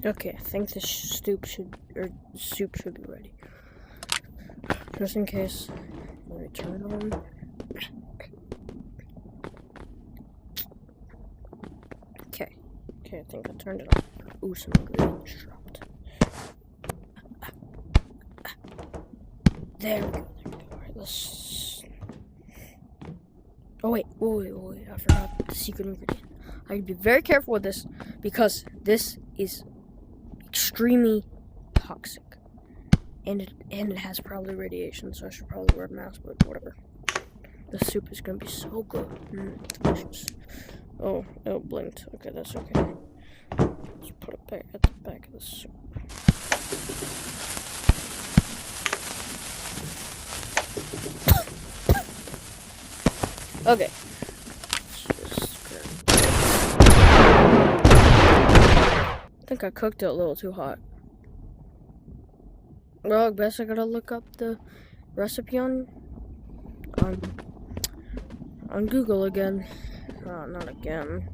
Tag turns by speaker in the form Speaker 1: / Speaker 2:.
Speaker 1: Okay, I think this soup should be ready. Just in case. Let me turn it on. Okay, I think I turned it on. Ooh, some ingredients dropped. There we go. Alright, let's... Oh, wait. I forgot the secret ingredient. I need to be very careful with this because this is extremely toxic. And it has probably radiation, so I should probably wear a mask, but whatever. The soup is gonna be so good. Delicious. Oh, it blinked. Okay, that's okay. Let's put it back at the back of the soup. Okay. I think I cooked it a little too hot. Well, I guess I gotta look up the recipe on Google again. Not again.